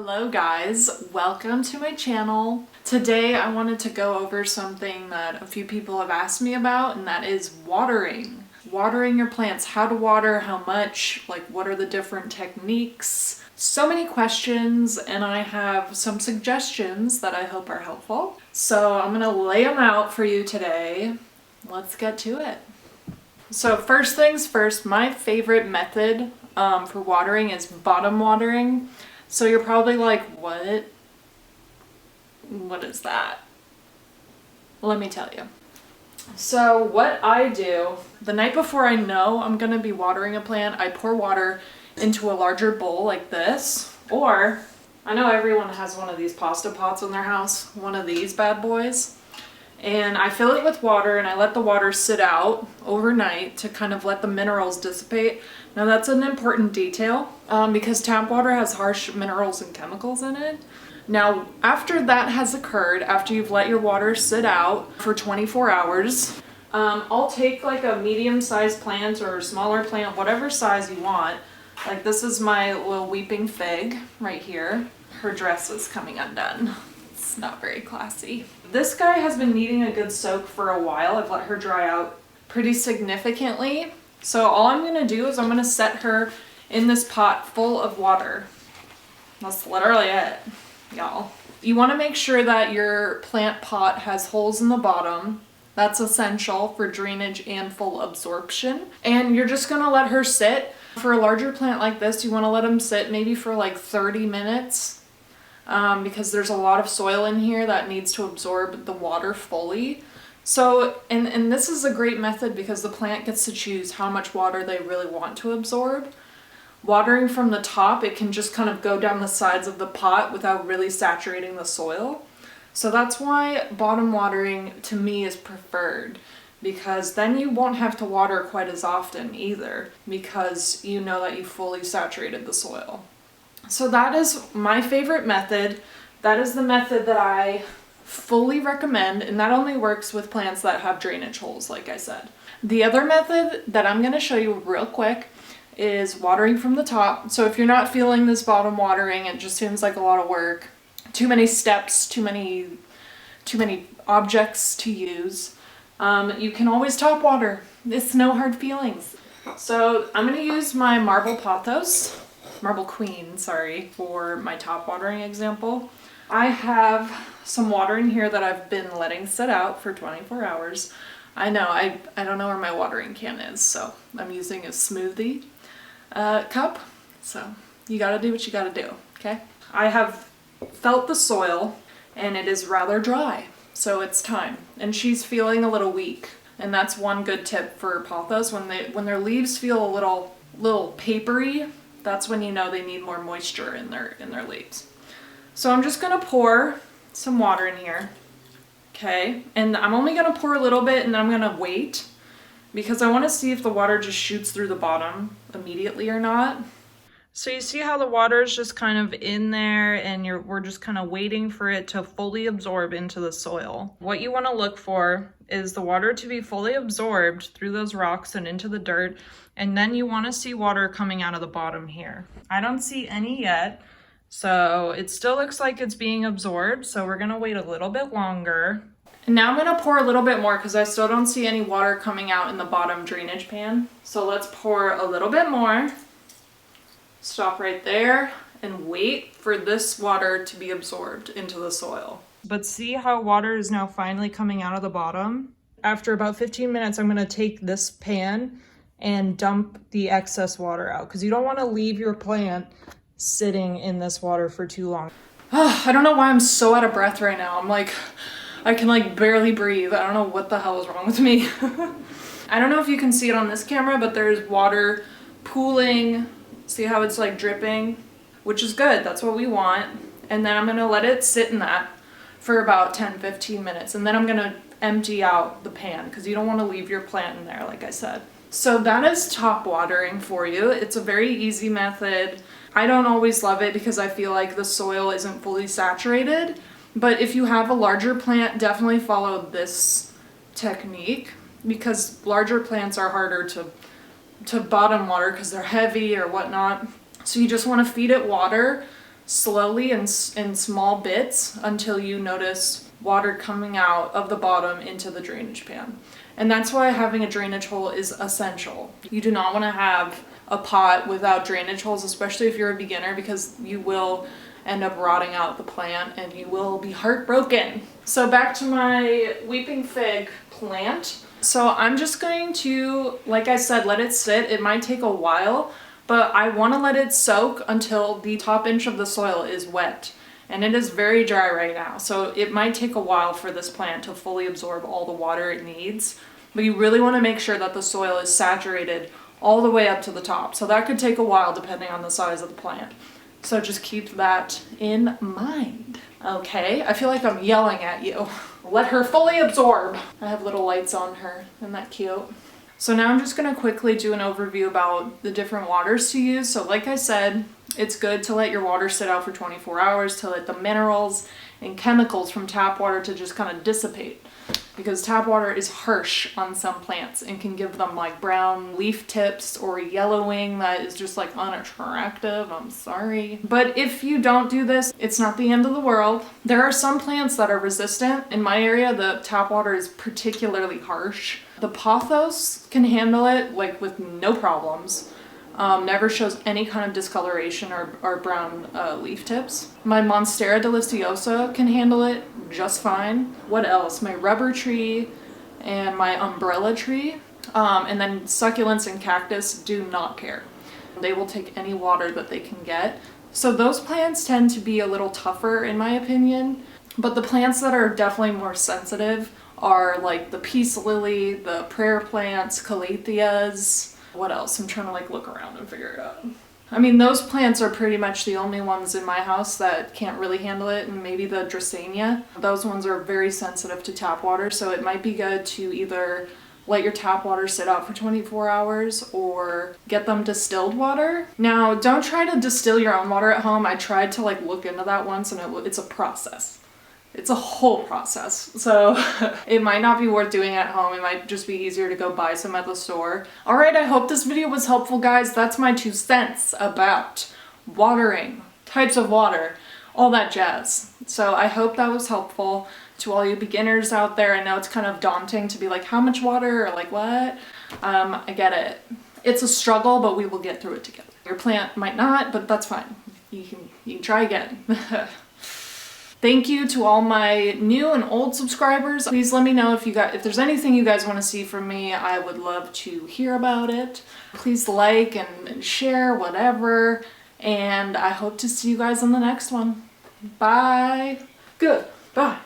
Hello guys, welcome to my channel. Today I wanted to go over something that a few people have asked me about, and that is watering. Watering your plants, how to water, how much, like what are the different techniques. So many questions, and I have some suggestions that I hope are helpful. So I'm gonna lay them out for you today. Let's get to it. So first things first, my favorite method for watering is bottom watering. So you're probably like, what? What is that? Let me tell you. So what I do, the night before I know I'm gonna be watering a plant, I pour water into a larger bowl like this. Or, I know everyone has one of these pasta pots in their house, one of these bad boys. And I fill it with water and I let the water sit out overnight to kind of let the minerals dissipate. Now that's an important detail because tap water has harsh minerals and chemicals in it. Now after that has occurred, after you've let your water sit out for 24 hours, I'll take like a medium-sized plant or a smaller plant, whatever size you want. Like this is my little weeping fig right here. Her dress is coming undone. It's not very classy. This guy has been needing a good soak for a while. I've let her dry out pretty significantly. So all I'm gonna do is I'm gonna set her in this pot full of water. That's literally it, y'all. You wanna make sure that your plant pot has holes in the bottom. That's essential for drainage and full absorption. And you're just gonna let her sit. For a larger plant like this, you wanna let them sit maybe for like 30 minutes. Because there's a lot of soil in here that needs to absorb the water fully. So, and this is a great method because the plant gets to choose how much water they really want to absorb. Watering from the top, it can just kind of go down the sides of the pot without really saturating the soil. So that's why bottom watering to me is preferred, because then you won't have to water quite as often either, because you know that you fully saturated the soil. So that is my favorite method. That is the method that I fully recommend, and that only works with plants that have drainage holes, like I said. The other method that I'm going to show you real quick is watering from the top. So if you're not feeling this bottom watering, it just seems like a lot of work, too many steps, too many objects to use, you can always top water. It's no hard feelings. So I'm going to use my Marble Queen, for my top watering example. I have some water in here that I've been letting sit out for 24 hours. I know, I don't know where my watering can is, so I'm using a smoothie cup. So you gotta do what you gotta do, okay? I have felt the soil and it is rather dry, so it's time. And she's feeling a little weak. And that's one good tip for pothos. When their leaves feel a little papery, that's when you know they need more moisture in their leaves. So I'm just gonna pour some water in here, okay? And I'm only gonna pour a little bit and then I'm gonna wait because I wanna see if the water just shoots through the bottom immediately or not. So you see how the water is just kind of in there and we're just kind of waiting for it to fully absorb into the soil. What you wanna look for is the water to be fully absorbed through those rocks and into the dirt. And then you want to see water coming out of the bottom here. I don't see any yet, so it still looks like it's being absorbed. So we're going to wait a little bit longer. And now I'm going to pour a little bit more because I still don't see any water coming out in the bottom drainage pan. So let's pour a little bit more. Stop right there and wait for this water to be absorbed into the soil. But see how water is now finally coming out of the bottom? After about 15 minutes, I'm going to take this pan and dump the excess water out because you don't want to leave your plant sitting in this water for too long. I don't know why I'm so out of breath right now. I'm like, I can like barely breathe. I don't know what the hell is wrong with me. I don't know if you can see it on this camera, but there's water pooling. See how it's like dripping, which is good. That's what we want. And then I'm going to let it sit in that for about 10-15 minutes. And then I'm going to empty out the pan because you don't want to leave your plant in there, like I said. So that is top watering for you. It's a very easy method. I don't always love it because I feel like the soil isn't fully saturated, but if you have a larger plant, definitely follow this technique because larger plants are harder to bottom water because they're heavy or whatnot. So you just want to feed it water slowly in small bits until you notice water coming out of the bottom into the drainage pan. And that's why having a drainage hole is essential. You do not want to have a pot without drainage holes, especially if you're a beginner, because you will end up rotting out the plant and you will be heartbroken. So back to my weeping fig plant. So I'm just going to, like I said, let it sit. It might take a while, but I want to let it soak until the top inch of the soil is wet. And it is very dry right now, so it might take a while for this plant to fully absorb all the water it needs. But you really want to make sure that the soil is saturated all the way up to the top. So that could take a while depending on the size of the plant. So just keep that in mind. Okay, I feel like I'm yelling at you. Let her fully absorb. I have little lights on her. Isn't that cute? So now I'm just going to quickly do an overview about the different waters to use. So like I said, it's good to let your water sit out for 24 hours to let the minerals and chemicals from tap water to just kind of dissipate. Because tap water is harsh on some plants and can give them like brown leaf tips or yellowing that is just like unattractive. I'm sorry. But if you don't do this, it's not the end of the world. There are some plants that are resistant. In my area, the tap water is particularly harsh. The pothos can handle it like with no problems. Never shows any kind of discoloration or brown leaf tips. My Monstera deliciosa can handle it just fine. What else? My rubber tree and my umbrella tree. And then succulents and cactus do not care. They will take any water that they can get. So those plants tend to be a little tougher in my opinion. But the plants that are definitely more sensitive are like the peace lily, the prayer plants, calatheas. What else? I'm trying to like look around and figure it out. I mean, those plants are pretty much the only ones in my house that can't really handle it, and maybe the Dracaena. Those ones are very sensitive to tap water, so it might be good to either let your tap water sit out for 24 hours or get them distilled water. Now, don't try to distill your own water at home. I tried to like look into that once, and it's a process. It's a whole process, so it might not be worth doing at home. It might just be easier to go buy some at the store. Alright, I hope this video was helpful, guys. That's my 2 cents about watering, types of water, all that jazz. So I hope that was helpful to all you beginners out there. I know it's kind of daunting to be like, how much water, or like what? I get it. It's a struggle, but we will get through it together. Your plant might not, but that's fine. You can try again. Thank you to all my new and old subscribers. Please let me know if there's anything you guys want to see from me. I would love to hear about it. Please like and share, whatever. And I hope to see you guys on the next one. Bye. Good. Bye.